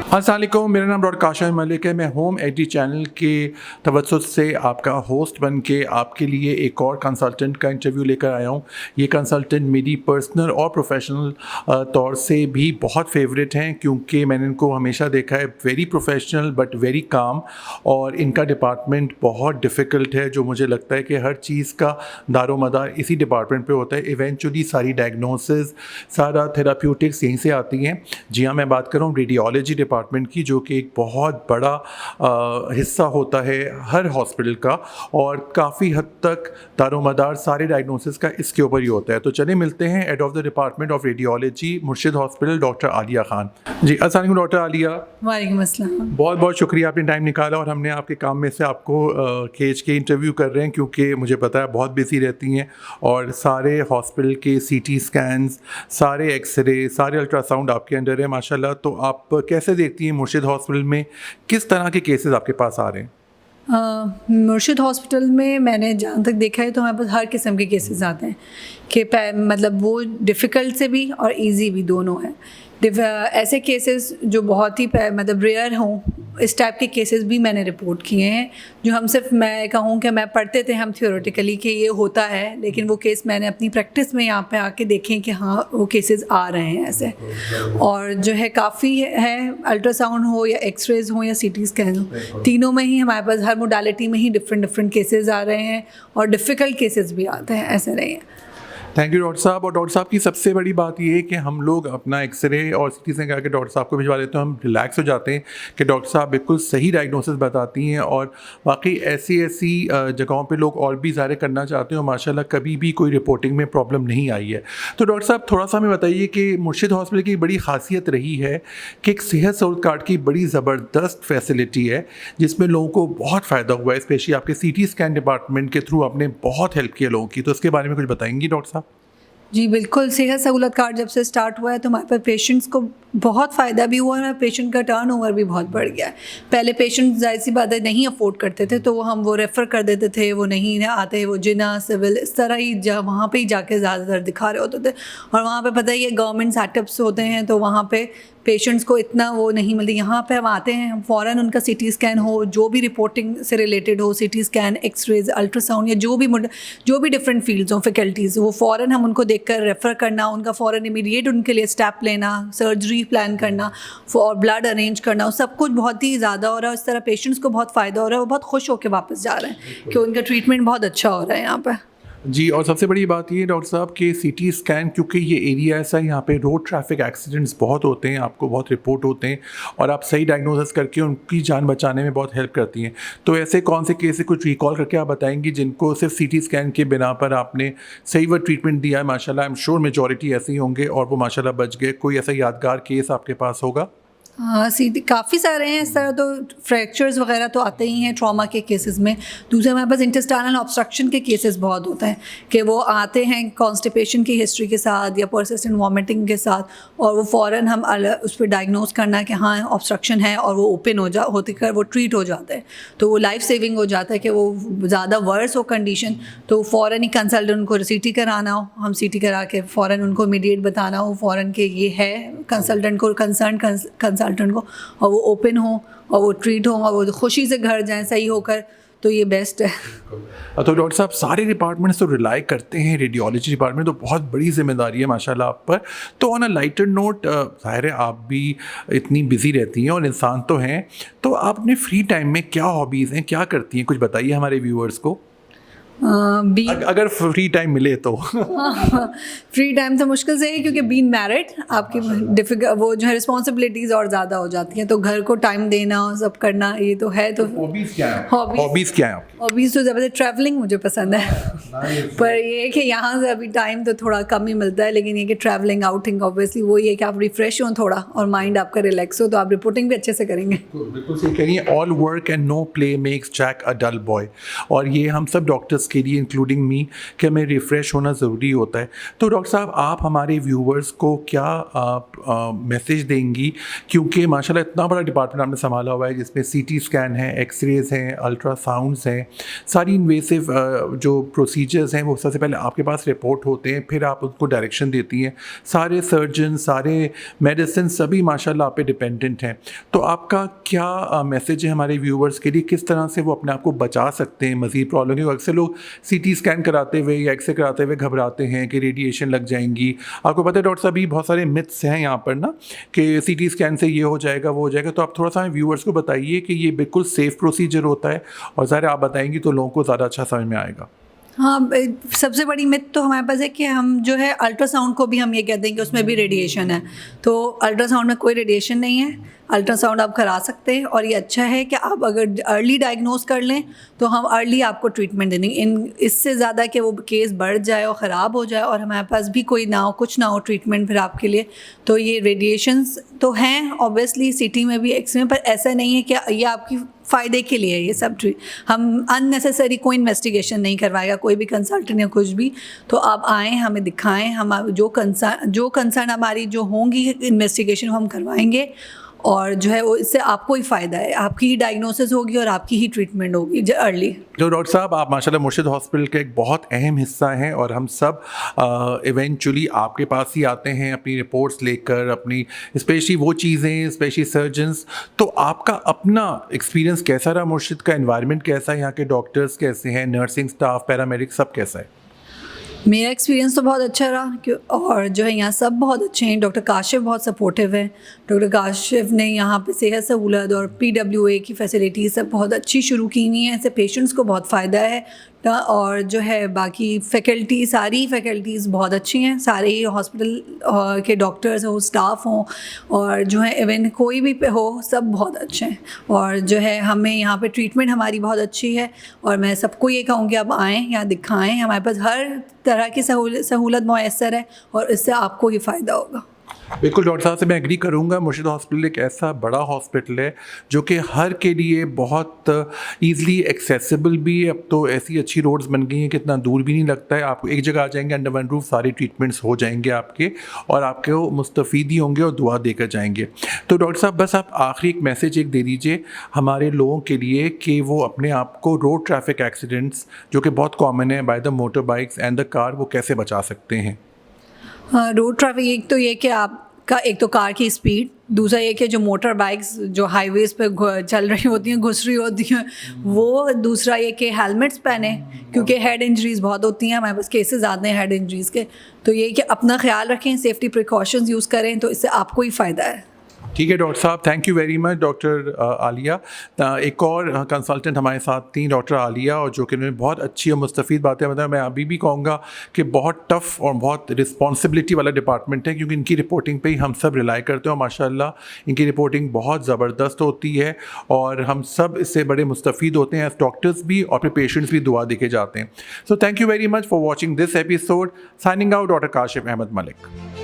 अस्सलाम वालेकुम, मेरा नाम डॉक्टर काशिफ मलिक है। मैं होम एडी चैनल के तवज्जुह से आपका होस्ट बन के आपके लिए एक और कंसल्टेंट का इंटरव्यू लेकर आया हूँ। ये कंसल्टेंट मेरी पर्सनल और प्रोफेशनल तौर से भी बहुत फेवरेट हैं, क्योंकि मैंने इनको हमेशा देखा है very professional but very calm, और इनका डिपार्टमेंट बहुत डिफ़िकल्ट है। जो मुझे लगता है कि हर चीज़ का दारोमदार इसी डिपार्टमेंट पे होता है। इवेंचुअली सारी डायग्नोसिस, सारा थेराप्यूटिक्स यहीं से आती हैं। जी हाँ, मैं बात कर रहा हूँ रेडियोलॉजी डिपार्टमेंट की, जो कि एक बहुत बड़ा हिस्सा होता है हर हॉस्पिटल का, और काफ़ी हद तक दारोमदार सारे डायग्नोसिस का इसके ऊपर ही होता है। तो चले मिलते हैं head of the department of radiology मुर्शिद हॉस्पिटल, डॉक्टर आलिया खान जी। अस्सलाम वालेकुम डॉक्टर आलिया। वालेकुम अस्सलाम। बहुत बहुत शुक्रिया, आपने टाइम निकाला और हमने आपके काम में से आपको खींच के इंटरव्यू कर रहे हैं, क्योंकि मुझे पता है बहुत बिजी रहती हैं और सारे हॉस्पिटल के सीटी स्कैन्स, सारे एक्सरे, सारे अल्ट्रासाउंड आपके अंडर है माशाल्लाह। तो आप कैसे देखती हैं मुर्शिद हॉस्पिटल में किस तरह के केसेस आपके पास आ रहे हैं? मुर्शिद हॉस्पिटल में मैंने जहाँ तक देखा है तो हमारे पास हर किस्म के केसेस आते हैं कि मतलब वो डिफ़िकल्ट से भी और इजी भी दोनों हैं। ऐसे केसेस जो बहुत ही मतलब रेयर हों, इस टाइप के केसेस भी मैंने रिपोर्ट किए हैं, जो हम सिर्फ मैं कहूँ कि मैं पढ़ते थे हम थियोरेटिकली कि ये होता है, लेकिन वो केस मैंने अपनी प्रैक्टिस में यहाँ पे आके देखें कि हाँ वो केसेस आ रहे हैं ऐसे। और जो है काफ़ी है, अल्ट्रासाउंड हो या एक्सरेज हो या सीटी स्कैन हो, तीनों में ही हमारे पास हर मोडालिटी में ही डिफरेंट केसेस आ रहे हैं, और डिफ़िकल्ट केसेस भी आते हैं, ऐसे नहीं है। थैंक यू डॉक्टर साहब। और डॉक्टर साहब की सबसे बड़ी बात ये है कि हम लोग अपना एक्सरे और सीटी स्कैन करके डॉक्टर साहब को भिजवा देते हैं, हम रिलैक्स हो जाते हैं कि डॉक्टर साहब बिल्कुल सही डायग्नोसिस बताती हैं, और वाकई ऐसी जगहों पे लोग और भी ज़ाहिर करना चाहते हैं, और माशाल्लाह कभी भी कोई रिपोर्टिंग में प्रॉब्लम नहीं आई है। तो डॉक्टर साहब थोड़ा सा हमें बताइए कि मुर्शिद हॉस्पिटल की बड़ी खासियत रही है कि एक सेहत सहूलत कार्ड की बड़ी ज़बरदस्त फैसिलिटी है, जिसमें लोगों को बहुत फ़ायदा हुआ है। स्पेशली आपके सीटी स्कैन डिपार्टमेंट के थ्रू आपने बहुत हेल्प किया लोगों की, तो इसके बारे में कुछ बताएंगी डॉक्टर साहब? जी बिल्कुल, सेहत सहूलत कार्ड जब से स्टार्ट हुआ है तो हमारे पास पेशेंट्स को बहुत फ़ायदा भी हुआ है, पेशेंट का टर्नओवर भी बहुत बढ़ गया है। पहले पेशेंट जाहिर सी बात है नहीं अफोर्ड करते थे, तो हम वो रेफ़र कर देते थे, वो नहीं आते, वो जिना सिविल इस तरह ही वहाँ पे ही जाके ज़्यादातर दिखा रहे होते थे। और वहाँ पे पता ही है गवर्नमेंट सेटअप्स होते हैं, तो वहाँ पे पेशेंट्स को इतना वो नहीं मिलती। यहाँ पे हम आते हैं, हम फ़ौरन उनका सीटी स्कैन हो, जो भी रिपोर्टिंग से रिलेटेड हो, सीटी स्कैन, एक्सरेज, अल्ट्रासाउंड या जो भी डिफरेंट फील्ड्स हों, फैकल्टीज़, वो फ़ौरन हम उनको देखकर रेफ़र करना, उनका फ़ौरन इमीडिएट उनके लिए स्टेप लेना, सर्जरी प्लान करना और ब्लड अरेंज करना, सब कुछ बहुत ही ज़्यादा हो रहा है। इस तरह पेशेंट्स को बहुत फ़ायदा हो रहा है, वो बहुत खुश होकर वापस जा रहे हैं कि उनका ट्रीटमेंट बहुत अच्छा हो रहा है यहाँ पर। जी, और सबसे बड़ी बात ये डॉक्टर साहब कि सीटी स्कैन, क्योंकि ये एरिया ऐसा है, यहाँ पे रोड ट्रैफिक एक्सीडेंट्स बहुत होते हैं, आपको बहुत रिपोर्ट होते हैं, और आप सही डायग्नोसिस करके उनकी जान बचाने में बहुत हेल्प करती हैं। तो ऐसे कौन से केस कुछ रिकॉल करके आप बताएंगी जिनको सिर्फ सीटी स्कैन के बिना पर आपने सही वक्त ट्रीटमेंट दिया है? माशाल्लाह आई एम श्योर मेजॉरिटी ऐसे ही होंगे और वो माशाल्लाह बच गए। कोई ऐसा यादगार केस आपके पास होगा? हाँ, सीधी काफ़ी सारे हैं इस तरह, तो फ्रैक्चर्स वगैरह तो आते ही हैं ट्रॉमा के केसेस में। दूसरे हमारे पास इंटेस्टाइनल ऑब्स्ट्रक्शन के केसेस बहुत होते हैं कि वो आते हैं कॉन्स्टिपेशन की हिस्ट्री के साथ या परसिस्टेंट वॉमिटिंग के साथ, और वो फ़ौरन हम उस पर डायग्नोस करना कि हाँ ऑब्स्ट्रक्शन है, और वो ओपन होते कर वो ट्रीट हो जाता है, तो वो लाइफ सेविंग हो जाता है कि वो ज़्यादा वर्स हो कंडीशन, तो फ़ौरन ही कंसल्टेंट उनको सीटी कराना हो, हम सीटी करा के फ़ौरन उनको इमीडिएट बताना हो फ़ौरन के ये है, कंसल्टेंट को कंसल्टेंट को, और वो ओपन हो और वो ट्रीट हो और वो खुशी से घर जाएं सही होकर, तो ये बेस्ट है। तो डॉक्टर साहब सारे डिपार्टमेंट्स तो रिलाई करते हैं, रेडियोलॉजी डिपार्टमेंट तो बहुत बड़ी जिम्मेदारी है माशाल्लाह आप पर। तो ऑन अ लाइटर नोट, ज़ाहिर है आप भी इतनी बिजी रहती हैं और इंसान तो हैं, तो आप अपने फ्री टाइम में क्या हॉबीज़ हैं, क्या करती हैं, कुछ बताइए हमारे व्यूअर्स को। अगर फ्री टाइम मिले तो। फ्री टाइम तो मुश्किल से ही, क्योंकि बीइंग मैरिड आपकी वो जो है रिस्पॉन्सिबिलिटीज़ और ज़्यादा हो जाती हैं, तो घर को टाइम देना और सब करना ये तो है। तो हॉबीज़ क्या है? हॉबीज़ क्या है आपकी? हॉबीज़ तो ज़बरदस्त ट्रैवलिंग मुझे पसंद है, पर ये है कि यहाँ से अभी टाइम तो थोड़ा कम ही मिलता है, लेकिन ये कि ट्रैवलिंग आउटिंग ऑब्वियसली वही है कि आप रिफ्रेश हो थोड़ा और माइंड आपका रिलैक्स हो, तो आप रिपोर्टिंग भी अच्छे से करेंगे। बिल्कुल सही कह रही हैं, all work and no play makes Jack a dull boy, और ये हम सब डॉक्टर्स व्यूवर्स के लिए इंक्लूडिंग मी कि हमें रिफ़्रेश होना ज़रूरी होता है। तो डॉक्टर साहब आप हमारे व्यूवर्स को क्या मैसेज देंगी, क्योंकि माशाल्लाह इतना बड़ा डिपार्टमेंट आपने संभाला हुआ है जिसमें सीटी स्कैन है, एक्सरेज हैं, अल्ट्रासाउंड्स हैं, सारी इन्वेसिव जो प्रोसीजर्स हैं वो सबसे पहले आपके पास रिपोर्ट होते हैं, फिर आप उनको डायरेक्शन देती हैं। सारे सर्जन, सारे मेडिसिन सभी माशाल्लाह आप पे डिपेंडेंट हैं। तो आपका क्या मैसेज है हमारे व्यूवर्स के लिए, किस तरह से वो अपने आप को बचा सकते हैं मज़ीद प्रॉब्लम की? अक्सर लोग सीटी स्कैन कराते हुए या एक्सरे कराते हुए घबराते हैं कि रेडिएशन लग जाएंगी। आपको पता है डॉक्टर साहब, बहुत सारे मिथ्स हैं यहाँ पर ना कि सीटी स्कैन से ये हो जाएगा, वो हो जाएगा। तो आप थोड़ा सा व्यूवर्स को बताइए कि ये बिल्कुल सेफ़ प्रोसीजर होता है, और ज़ाहिर आप बताएंगी तो लोगों को ज़्यादा अच्छा समझ में आएगा। हाँ, सबसे बड़ी मिथ तो हमारे पास है कि हम जो है अल्ट्रासाउंड को भी हम ये कहते हैं कि उसमें भी रेडिएशन है। तो अल्ट्रासाउंड में कोई रेडिएशन नहीं है। अल्ट्रासाउंड आप करा सकते हैं, और ये अच्छा है कि आप अगर अर्ली डायग्नोस कर लें तो हम अर्ली आपको ट्रीटमेंट दे देंगे। इससे ज़्यादा कि वो केस बढ़ जाए और ख़राब हो जाए और हमारे पास भी कोई ना हो, कुछ ना हो ट्रीटमेंट फिर आपके लिए, तो ये रेडिएशंस तो हैं ऑब्वियसली सिटी में भी, एक्स में, पर ऐसा नहीं है कि ये आपकी फ़ायदे के लिए ये सब हम अननेसेसरी कोई इन्वेस्टिगेशन नहीं करवाएगा कोई भी कंसल्टेंट या कुछ भी। तो आप आएँ, हमें दिखाएं, हम जो कंसर्न हमारी जो होंगी इन्वेस्टिगेशन हम करवाएंगे, और जो है वो इससे आपको ही फ़ायदा है, आपकी ही डायग्नोसिस होगी और आपकी ही ट्रीटमेंट होगी जो अर्ली। जो डॉक्टर साहब आप माशाल्लाह मुर्शिद हॉस्पिटल का एक बहुत अहम हिस्सा हैं, और हम सब इवेंचुअली आपके पास ही आते हैं अपनी रिपोर्ट्स लेकर, अपनी स्पेशली वो चीज़ें, स्पेशली सर्जन्स। तो आपका अपना एक्सपीरियंस कैसा रहा? मुर्शिद का एनवायरनमेंट कैसा है? यहाँ के डॉक्टर्स कैसे हैं? नर्सिंग स्टाफ, पैरामेडिक, सब कैसा है? मेरा एक्सपीरियंस तो बहुत अच्छा रहा, और जो है यहाँ सब बहुत अच्छे हैं। डॉक्टर काशिफ बहुत सपोर्टिव है। डॉक्टर काशिफ ने यहाँ पे सेहत सहूलत और PWA की फैसिलिटीज़ सब बहुत अच्छी शुरू की हुई हैं, इससे पेशेंट्स को बहुत फ़ायदा है। और जो है बाकी फैकल्टी, सारी फैकल्टीज़ बहुत अच्छी हैं, सारे ही हॉस्पिटल के डॉक्टर्स हो, स्टाफ हों, और जो है इवन कोई भी हो, सब बहुत अच्छे हैं। और जो है हमें यहाँ पे ट्रीटमेंट हमारी बहुत अच्छी है, और मैं सबको ये कहूँगी आप आएँ, यहाँ दिखाएँ, हमारे पास हर तरह की सहूलत मुयस्सर है, और इससे आपको ही फ़ायदा होगा। बिल्कुल डॉक्टर साहब से मैं एग्री करूँगा। मुर्शिद हॉस्पिटल एक ऐसा बड़ा हॉस्पिटल है जो कि हर के लिए बहुत ईज़िली एक्सेसिबल भी है। अब तो ऐसी अच्छी रोड्स बन गई हैं कि इतना दूर भी नहीं लगता है, आप एक जगह आ जाएंगे, अंडर वन रूफ सारी ट्रीटमेंट्स हो जाएंगे आपके, और आपके वो मुस्तफ़ीद ही होंगे और दुआ देकर जाएंगे। तो डॉक्टर साहब बस आप आखिरी एक मैसेज दे दीजिए हमारे लोगों के लिए कि वो अपने आप को रोड ट्रैफिक एक्सीडेंट्स जो कि बहुत कॉमन है by the motor bikes and the car, वो कैसे बचा सकते हैं? रोड ट्रैफिक एक तो ये कि आपका एक तो कार की स्पीड, दूसरा ये कि जो मोटर बाइक्स जो हाईवेज़ पे चल रही होती हैं, घुस रही होती हैं, वो, दूसरा ये कि हेलमेट्स पहने, क्योंकि हेड इंजरीज़ बहुत होती हैं, हमारे पास केसेस आते हैं हेड इंजरीज़ के। तो ये कि अपना ख्याल रखें, सेफ्टी प्रिकॉशंस यूज़ करें, तो इससे आपको ही फ़ायदा है। ठीक है डॉक्टर साहब, thank you very much doctor Alia. एक और कंसल्टेंट हमारे साथ थी डॉक्टर आलिया, और जो कि उन्होंने बहुत अच्छी और मुस्तफ़ीद बातें बताई। मैं अभी भी कहूँगा कि बहुत टफ़ और बहुत रिस्पॉन्सिबिलिटी वाला डिपार्टमेंट है, क्योंकि इनकी रिपोर्टिंग पे ही हम सब रिलाई करते हैं, और माशाल्लाह इनकी रिपोर्टिंग बहुत ज़बरदस्त होती है, और हम सब इससे बड़े मुस्तफ़ीद होते हैं एज डॉक्टर्स भी, और फिर पेशेंट्स भी दुआ देके जाते हैं। So thank you very much for watching this episode. Signing out, doctor Kashif Ahmed Malik.